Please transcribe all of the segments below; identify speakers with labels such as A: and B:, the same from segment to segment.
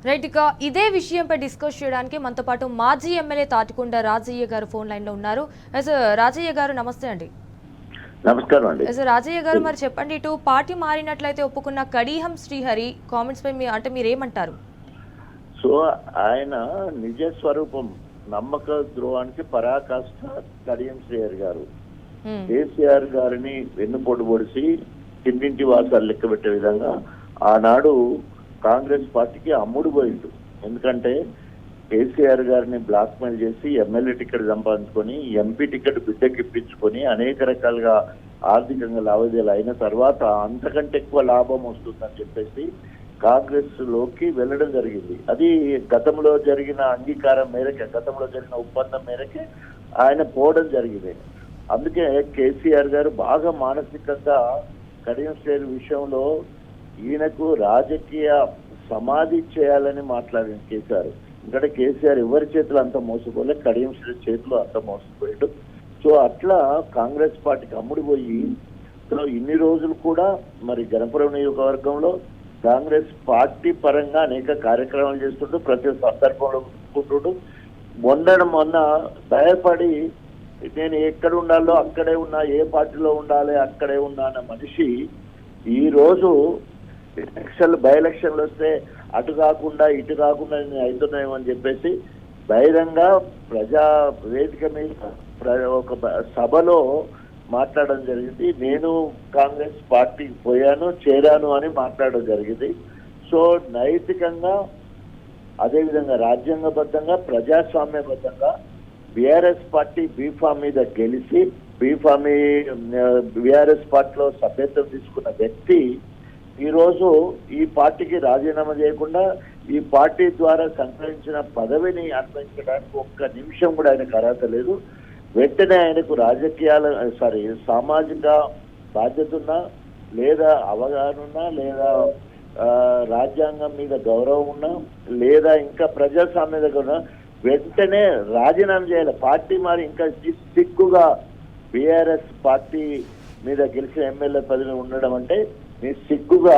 A: Right. ఇక ఇదే విషయంపై డిస్కస్ చేయడానికి మనతో పాటు మాజీ ఎమ్మెల్యే తాటికొండ రాజయ్య గారు ఫోన్ లైన్ లో ఉన్నారు. రాజయ్య గారు నమస్తే అండి.
B: నమస్కారం అండి.
A: రాజయ్య గారు మరి చెప్పండి, ఇటు పార్టీ మారినట్లయితే ఒప్పుకున్న కడియం శ్రీహరి కామెంట్స్ పై మీరేమంటారు?
B: సో ఆయన నిజ స్వరూపం నమ్మక ద్రోహానికి పరాకాష్ట కడియం శ్రీహరి గారు. కేసీఆర్ గారిని వెన్నుపోటు పొడిచి తిన్నింటి వాసాలు లెక్క పెట్టే విధంగా ఆనాడు కాంగ్రెస్ పార్టీకి అమ్ముడు పోయిండు. ఎందుకంటే కేసీఆర్ గారిని బ్లాక్ మెయిల్ చేసి ఎమ్మెల్యే టికెట్ సంపాదించుకొని ఎంపీ టికెట్ బిడ్డకి ఇప్పించుకొని అనేక రకాలుగా ఆర్థికంగా లావాదేవీలు అయిన తర్వాత అంతకంటే ఎక్కువ లాభం వస్తుందని చెప్పేసి కాంగ్రెస్ లోకి వెళ్ళడం జరిగింది. అది గతంలో జరిగిన అంగీకారం మేరకే, గతంలో జరిగిన ఒప్పందం మేరకే ఆయన పోవడం జరిగింది. అందుకే కేసీఆర్ గారు బాగా మానసికంగా కడియం శ్రీహరి విషయంలో ఈయనకు రాజకీయ సమాధి చేయాలని మాట్లాడిన కేసీఆర్. ఎందుకంటే కేసీఆర్ ఎవరి చేతులు అంత మోసపోలే, కడియం శ్రీహరి చేతులు అంత మోసపోయాడు. సో అట్లా కాంగ్రెస్ పార్టీకి అమ్ముడుపోయి ఇన్ని రోజులు కూడా మరి గణపురం నియోజకవర్గంలో కాంగ్రెస్ పార్టీ పరంగా అనేక కార్యక్రమాలు చేస్తుంటూ ప్రతి సందర్భంలో ఉంటుంటూ మొన్న భయపడి నేను ఎక్కడ ఉండాలో అక్కడే ఉన్నా, ఏ పార్టీలో ఉండాలి అక్కడే ఉన్నా అన్న మనిషి ఈ రోజు బై ఎలక్షన్లు వస్తే అటు కాకుండా ఇటు కాకుండా నేను అవుతున్నాయని చెప్పేసి బహిరంగ ప్రజా వేదిక మీద ఒక సభలో మాట్లాడడం జరిగింది. నేను కాంగ్రెస్ పార్టీకి చేరాను అని మాట్లాడడం జరిగింది. సో నైతికంగా అదేవిధంగా రాజ్యాంగబద్ధంగా ప్రజాస్వామ్యబద్ధంగా బీఆర్ఎస్ పార్టీ బీఫామ్ మీద గెలిచి బీఆర్ఎస్ పార్టీలో సభ్యత్వం తీసుకున్న వ్యక్తి ఈరోజు ఈ పార్టీకి రాజీనామా చేయకుండా ఈ పార్టీ ద్వారా సంక్రమించిన పదవిని అన్వయించడానికి ఒక్క నిమిషం కూడా ఆయనకు అర్హత లేదు. వెంటనే ఆయనకు సామాజిక బాధ్యత ఉన్నా, లేదా అవగాహన ఉన్నా, లేదా రాజ్యాంగం మీద గౌరవం ఉన్నా, లేదా ఇంకా ప్రజాస్వామ్య దగ్గర ఉన్నా వెంటనే రాజీనామా చేయాలి. పార్టీ మరి ఇంకా సిగ్గుగా బీఆర్ఎస్ పార్టీ మీద గెలిచిన ఎమ్మెల్యే పదవి ఉండడం అంటే నీ సిగ్గుగా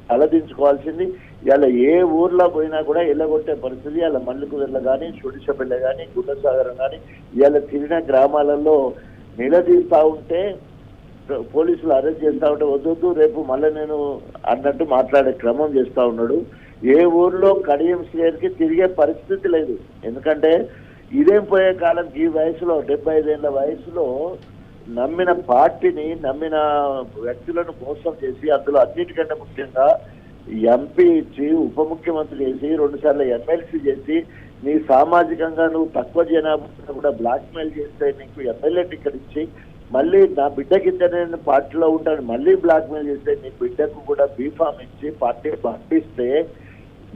B: తలదించుకోవాల్సింది. ఇలా ఏ ఊర్లో పోయినా కూడా ఎల్లగొట్టే పరిస్థితి. ఇలా మల్లికుదుర్ల కానీ, షుడిషపల్లె కానీ, గుండసాగరం కానీ ఇలా తిరిగిన గ్రామాలలో నిలదీస్తా ఉంటే పోలీసులు అరెస్ట్ చేస్తా ఉంటే వద్దు రేపు మళ్ళీ నేను అన్నట్టు మాట్లాడే క్రమం చేస్తా ఉన్నాడు. ఏ ఊర్లో కడియం శ్రీహరికి తిరిగే పరిస్థితి లేదు. ఎందుకంటే ఇదేం పోయే కాలం ఈ వయసులో 75 ఏళ్ల వయసులో నమ్మిన పార్టీని, నమ్మిన వ్యక్తులను మోసం చేసి అందులో అన్నిటికంటే ముఖ్యంగా ఎంపీ ఇచ్చి, ఉప ముఖ్యమంత్రి చేసి, 2 సార్లు ఎమ్మెల్సీ చేసి, నీ సామాజికంగా నువ్వు తక్కువ జనాభా కూడా బ్లాక్ మెయిల్ చేస్తే నీకు ఎమ్మెల్యే టికెట్ ఇచ్చి, మళ్ళీ నా బిడ్డకి నేను పార్టీలో ఉంటాను మళ్ళీ బ్లాక్ మెయిల్ చేస్తే నీ బిడ్డకు కూడా బీఫామ్ ఇచ్చి పార్టీ పంపిస్తే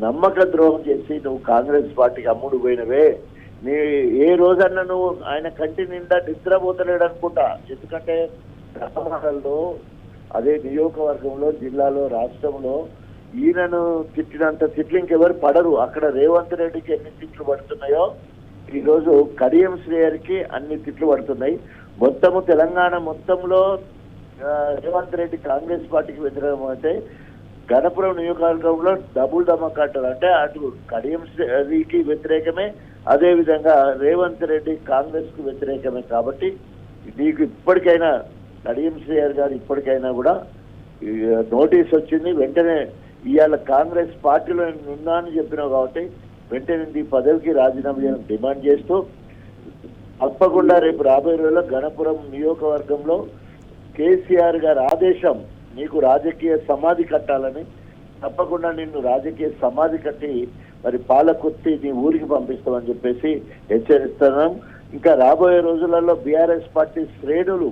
B: నమ్మక ద్రోహం చేసి నువ్వు కాంగ్రెస్ పార్టీకి అమ్ముడు పోయినవే. నీ ఏ రోజన్నా నువ్వు ఆయన కంటి నిండా నిద్రపోతలేడు అనుకుంటా. ఎందుకంటే గ్రామాలలో, అదే నియోజకవర్గంలో, జిల్లాలో, రాష్ట్రంలో ఈయనను తిట్టినంత తిట్లు ఇంకెవరు పడరు. అక్కడ రేవంత్ రెడ్డికి ఎన్ని తిట్లు పడుతున్నాయో ఈరోజు కడియం శ్రీహరికి అన్ని తిట్లు పడుతున్నాయి. మొత్తము తెలంగాణ మొత్తంలో రేవంత్ రెడ్డి కాంగ్రెస్ పార్టీకి వ్యతిరేకం అయితే గణపురం నియోజకవర్గంలో డబుల్ ధమాకాటలు. అంటే అటు కడియం శ్రీహరికి వ్యతిరేకమే, అదేవిధంగా రేవంత్ రెడ్డి కాంగ్రెస్ కు వ్యతిరేకమే. కాబట్టి నీకు ఇప్పటికైనా కడియం శ్రీహరి గారు ఇప్పటికైనా కూడా నోటీస్ వచ్చింది. వెంటనే ఇవాళ కాంగ్రెస్ పార్టీలో నేను ఉన్నా అని చెప్పినావు కాబట్టి వెంటనే ఈ పదవికి రాజీనామా చేయడం డిమాండ్ చేస్తూ తప్పకుండా రేపు రాబోయే రోజుల్లో గణపురం నియోజకవర్గంలో కేసీఆర్ గారి ఆదేశం నీకు రాజకీయ సమాధి కట్టాలని, తప్పకుండా నిన్ను రాజకీయ సమాధి కట్టి మరి పాలకొత్తి నీ ఊరికి పంపిస్తామని చెప్పేసి హెచ్చరిస్తున్నాం. ఇంకా రాబోయే రోజులలో బీఆర్ఎస్ పార్టీ శ్రేణులు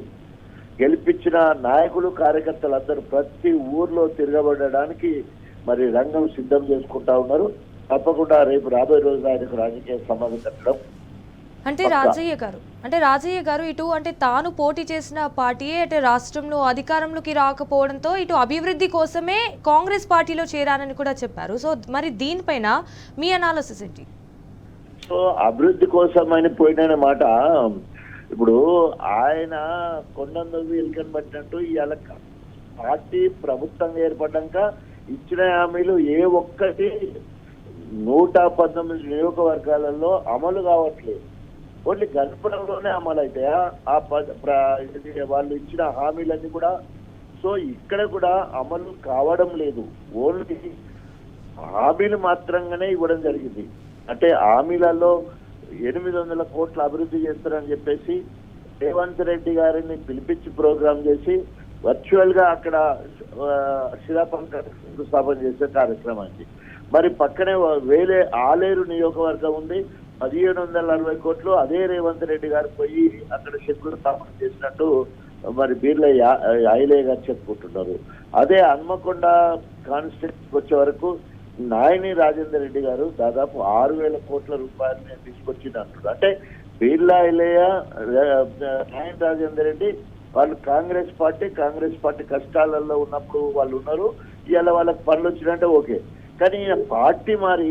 B: గెలిపించిన నాయకులు, కార్యకర్తలు అందరూ ప్రతి ఊర్లో తిరగబడడానికి మరి రంగం సిద్ధం చేసుకుంటా ఉన్నారు. తప్పకుండా రేపు రాబోయే రోజుల్లో ఆయనకు రాజకీయ సమాధి కట్టడం.
A: అంటే రాజయ్య గారు ఇటు అంటే తాను పోటీ చేసిన పార్టీయే అంటే రాష్ట్రంలో అధికారంలోకి రాకపోవడంతో ఇటు అభివృద్ధి కోసమే కాంగ్రెస్ పార్టీలో చేరానని కూడా చెప్పారు. సో మరి దీనిపైన మీ అనాలిసిస్ ఏంటి?
B: సో అభివృద్ధి కోసం ఆయన పోయిన మాట ఇప్పుడు ఆయన కొండందవి ఎలుకని పట్టినట్టు ఇవాళ పార్టీ ప్రభుత్వం ఏర్పడ్డాక ఇచ్చిన హామీలు ఏ ఒక్కటి 119 నియోజకవర్గాలలో అమలు కావట్లేదు. ఓన్లీ గణపురంలోనే అమలు అవుతాయా వాళ్ళు ఇచ్చిన హామీలన్నీ కూడా? సో ఇక్కడ కూడా అమలు కావడం లేదు. ఓన్లీ హామీలు మాత్రంగానే ఇవ్వడం జరిగింది. అంటే హామీలలో 800 కోట్ల అభివృద్ధి చేస్తారని చెప్పేసి రేవంత్ రెడ్డి గారిని పిలిపించి ప్రోగ్రాం చేసి వర్చువల్ గా అక్కడ శిలాఫలకాలు చేసే కార్యక్రమానికి. మరి పక్కనే వేరే ఆలేరు నియోజకవర్గం ఉంది, 1760 కోట్లు అదే రేవంత్ రెడ్డి గారు పోయి అక్కడ శంకుస్థాపన చేసినట్టు మరి బీర్ల ఐలయ్య గారు చెప్పుకుంటున్నారు. అదే హన్మకొండ కాన్స్టిట్యూన్సీకి వచ్చే వరకు నాయని రాజేందర్ రెడ్డి గారు దాదాపు 6,000 కోట్ల రూపాయలని తీసుకొచ్చినట్టు. అంటే బీర్ల ఐలయ్య, నాయని రాజేందర్ రెడ్డి వాళ్ళు కాంగ్రెస్ పార్టీ కష్టాలలో ఉన్నప్పుడు వాళ్ళు ఉన్నారు. ఇవాళ వాళ్ళకి పనులు వచ్చినట్టే ఓకే, కానీ పార్టీ మరి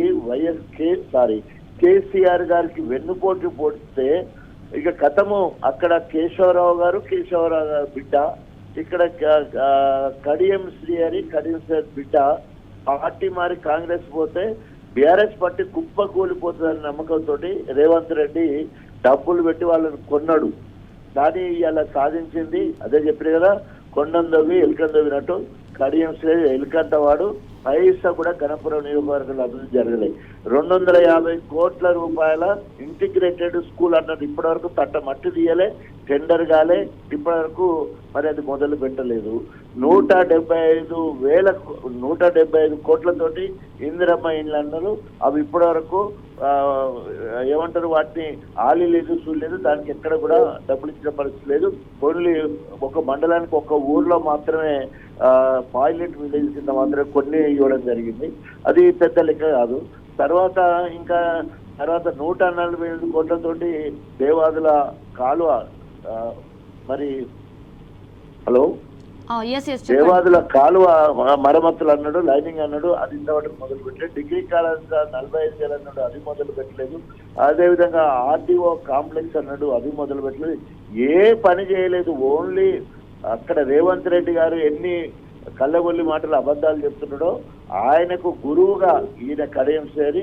B: కేసీఆర్ గారికి వెన్నుపోటు పోతే ఇక కథము. అక్కడ కేశవరావు గారు బిడ్డ, ఇక్కడ కడియం శ్రీ బిడ్డ. పార్టీ మారి కాంగ్రెస్ పోతే బీఆర్ఎస్ పార్టీ కుప్ప కూలిపోతుందని నమ్మకంతో రేవంత్ రెడ్డి డబ్బులు పెట్టి వాళ్ళని కొన్నాడు. దాన్ని ఇలా సాధించింది అదే చెప్పారు కదా, కొండందవి ఎలుకందవినట్టు కడియం శ్రీ ఎలుకంట వాడు పైసా కూడా గణపురం నియోజకవర్గంలో అభివృద్ధి జరగలేదు. 250 కోట్ల రూపాయల ఇంటిగ్రేటెడ్ స్కూల్ అన్నది ఇప్పటి వరకు తట్ట మట్టి తీయలే, టెండర్ కాలే, ఇప్పటి వరకు మరి అది మొదలు పెట్టలేదు. 175 కోట్లతోటి ఇందిరమ్మ ఇండ్లు అన్నారు. అవి ఇప్పటి వరకు ఏమంటారు వాటిని ఆలి లేదు, చూడలేదు. దానికి ఎక్కడ కూడా డబ్బులు ఇచ్చిన పరిస్థితి లేదు. ఓన్లీ ఒక మండలానికి ఒక ఊర్లో మాత్రమే పైలట్ విలేజ్ కింద మాత్రమే కొన్ని ఇవ్వడం జరిగింది. అది పెద్ద లెక్క కాదు. తర్వాత 145 కోట్లతోటి దేవాదుల కాలువ మరి హలో దేవాదుల కాలువ మరమ్మతులు అన్నాడు, లైనింగ్ అన్నాడు, అది ఇంతవరకు మొదలు పెట్టలేదు. డిగ్రీ కాలేజ్ 45,000 అన్నాడు, అది మొదలు పెట్టలేదు. అదేవిధంగా ఆర్డీఓ కాంప్లెక్స్ అన్నాడు, అది మొదలు పెట్టలేదు. ఏ పని చేయలేదు. ఓన్లీ అక్కడ రేవంత్ రెడ్డి గారు ఎన్ని కళ్ళగొల్లి మాటలు అబద్ధాలు చెప్తున్నాడో ఆయనకు గురువుగా ఈయన కడియం చేరి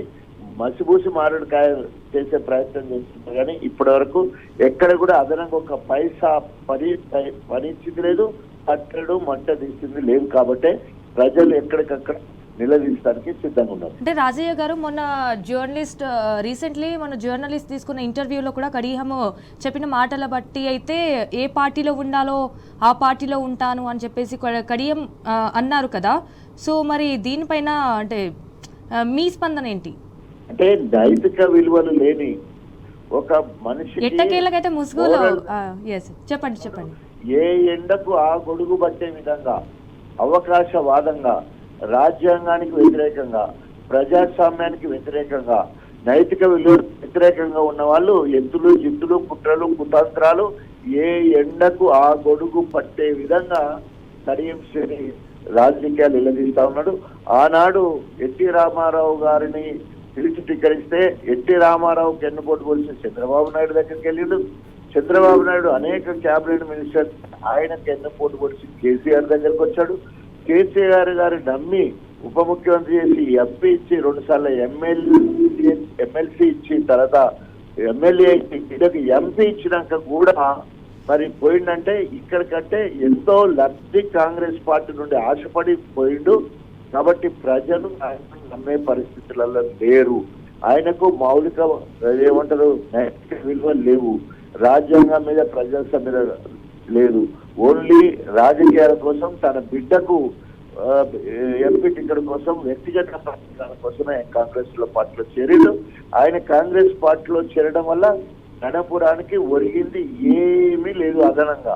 B: మసిబూసి మారడికాయ చేసే ప్రయత్నం చేస్తున్నారు. కానీ ఇప్పటి వరకు ఎక్కడ కూడా అదనంగా ఒక పైసా పని ఇచ్చింది లేదు, కట్టడు మంట తీసింది లేదు. కాబట్టి ప్రజలు ఎక్కడికక్కడ నిలదీయడానికి సిద్ధంగా ఉన్నారు.
A: అంటే రాజయ్య గారు మొన్న రీసెంట్లీ మన జర్నలిస్ట్ తీసుకున్న ఇంటర్వ్యూలో కూడా కడియం చెప్పిన మాటల బట్టి అయితే ఏ పార్టీలో ఉండాలో ఆ పార్టీలో ఉంటాను అని చెప్పేసి కడియం అన్నారు కదా. సో మరి దీనిపైన అంటే మీ స్పందన ఏంటి?
B: అంటే నైతిక విలువలు లేని ఒక మనిషి
A: ఎట్టకేళ్ళకైతే ముసుగులో చెప్పండి.
B: ఏ ఎండకు ఆ గొడుగు పట్టే విధంగా అవకాశవాదంగా, రాజ్యాంగానికి వ్యతిరేకంగా, ప్రజాస్వామ్యానికి వ్యతిరేకంగా, నైతిక విలువలకు వ్యతిరేకంగా ఉన్న వాళ్ళు ఎత్తులు జిత్తులు కుట్రలు కుతంత్రాలు ఏ ఎండకు ఆ గొడుగు పట్టే విధంగా కడియం శ్రీ రాజకీయాలు నిలదీస్తా ఉన్నాడు. ఆనాడు ఎన్టీ రామారావు గారిని పిలిచి టిక్కరిస్తే ఎన్టీ రామారావుకి ఎన్నుపోటు పోలిసిన చంద్రబాబు నాయుడు దగ్గరికి వెళ్ళిండు. చంద్రబాబు నాయుడు అనేక క్యాబినెట్ మినిస్టర్ ఆయనకు ఎన్నుపోటు పొడిచి కేసీఆర్ దగ్గరకు వచ్చాడు. కేసీఆర్ గారు నమ్మి ఉప ముఖ్యమంత్రి చేసి ఎంపీ ఇచ్చి 2 సార్లు ఎమ్మెల్సీ ఇచ్చి తర్వాత ఎమ్మెల్యే ఇచ్చి ఎంపీ ఇచ్చినాక కూడా మరి పోయిందంటే ఇక్కడికంటే ఎంతో లబ్ధి కాంగ్రెస్ పార్టీ నుండి ఆశపడి పోయిండు. కాబట్టి ప్రజలు ఆయన నమ్మే పరిస్థితులలో లేరు. ఆయనకు మౌలిక ఏమంటారు నైతిక విలువలు లేవు. రాజ్యాంగం మీద ప్రజాస్వామ్యం మీద లేదు. ఓన్లీ రాజకీయాల కోసం తన బిడ్డకు ఎంపీ టికెట్ కోసం వ్యక్తిగత ప్రయోజనాల కోసమే కాంగ్రెస్ పార్టీలో చేరాడు. ఆయన కాంగ్రెస్ పార్టీలో చేరడం వల్ల గణపురానికి ఒరిగింది ఏమీ లేదు. అదనంగా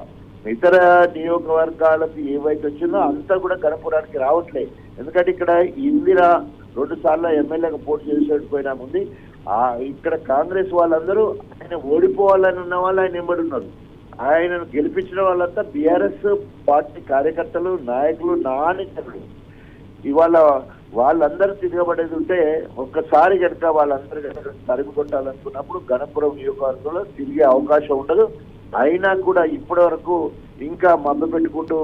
B: ఇతర నియోజకవర్గాలకు ఏవైతే వచ్చిందో అంతా కూడా గణపురానికి రావట్లేదు. ఎందుకంటే ఇక్కడ ఇందిరా 2 సార్లు ఎమ్మెల్యేగా పోటీ చేసేపోయినా ఉంది. ఇక్కడ కాంగ్రెస్ వాళ్ళందరూ ఆయన ఓడిపోవాలని ఉన్న వాళ్ళు ఆయన ఎంబడున్నారు. ఆయనను గెలిపించిన వాళ్ళంతా బీఆర్ఎస్ పార్టీ కార్యకర్తలు, నాయకులు, నాయకులు. ఇవాళ వాళ్ళందరూ తిరగబడేది ఉంటే ఒక్కసారి కనుక వాళ్ళందరూ కనుక తరిమి కొట్టాలనుకున్నప్పుడు గణపురం నియోజకవర్గంలో తిరిగే అవకాశం ఉండదు. అయినా కూడా ఇప్పటి వరకు ఇంకా మభ్య పెట్టుకుంటూ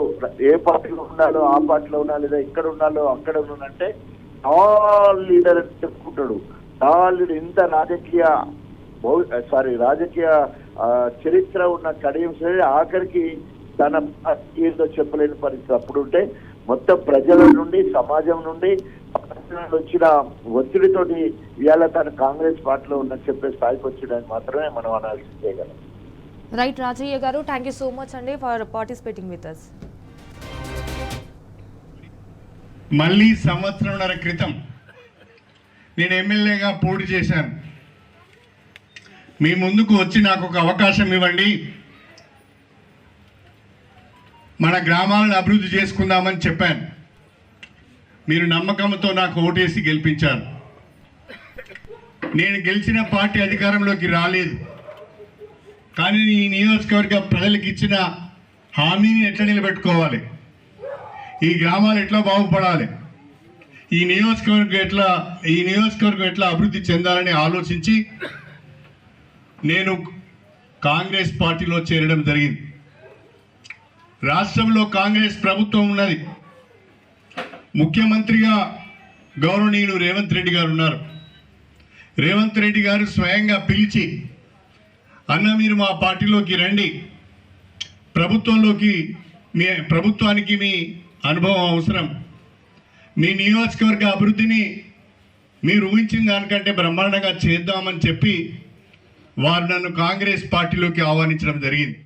B: ఏ పార్టీలో ఉండాలో ఆ పార్టీలో ఉన్నా, లేదా ఇక్కడ ఉండాలో అక్కడ ఉన్నానంటే టాల్ లీడర్ అని చెప్పుకుంటాడు. టాల్ లీడర్, ఇంత రాజకీయ చరిత్ర ఉన్న కడియం శ్రేణి ఆఖరికి తన ఏదో చెప్పలేని పరిస్థితి అప్పుడు ఉంటే, మొత్తం ప్రజల నుండి సమాజం నుండి వచ్చిన ఒత్తిడితోటి ఇవాళ తన కాంగ్రెస్ పార్టీలో ఉన్న చెప్పే స్థాయికి వచ్చిందని మాత్రమే మనం అనాలిసిస్ చేయగలం.
A: రైట్ రాజయ్య గారు, థ్యాంక్ యూ సో మచ్ అండి ఫర్ పార్టిసిపేటింగ్ విత్ అస్.
C: మళ్ళీ సంవత్సరంన్నర క్రితం నేను ఎమ్మెల్యేగా పోటీ చేశాను. మీ ముందుకు వచ్చి నాకు ఒక అవకాశం ఇవ్వండి, మన గ్రామాలను అభివృద్ధి చేసుకుందామని చెప్పాను. మీరు నమ్మకంతో నాకు ఓటేసి గెలిపించారు. నేను గెలిచిన పార్టీ అధికారంలోకి రాలేదు, కానీ ఈ నియోజకవర్గ ప్రజలకు ఇచ్చిన హామీని ఎట్లా నిలబెట్టుకోవాలి, ఈ గ్రామాలు ఎట్లా బాగుపడాలి, ఈ నియోజకవర్గం ఎట్లా అభివృద్ధి చెందాలని ఆలోచించి నేను కాంగ్రెస్ పార్టీలో చేరడం జరిగింది. రాష్ట్రంలో కాంగ్రెస్ ప్రభుత్వం ఉన్నది. ముఖ్యమంత్రిగా గౌరవనీయులు రేవంత్ రెడ్డి గారు ఉన్నారు. రేవంత్ రెడ్డి గారు స్వయంగా పిలిచి, అన్న మీరు మా పార్టీలోకి రండి, ప్రభుత్వానికి మీ అనుభవం అవసరం, మీ నియోజకవర్గ అభివృద్ధిని మీరు ఊహించిన దానికంటే బ్రహ్మాండంగా చేద్దామని చెప్పి వారు నన్ను కాంగ్రెస్ పార్టీలోకి ఆహ్వానించడం జరిగింది.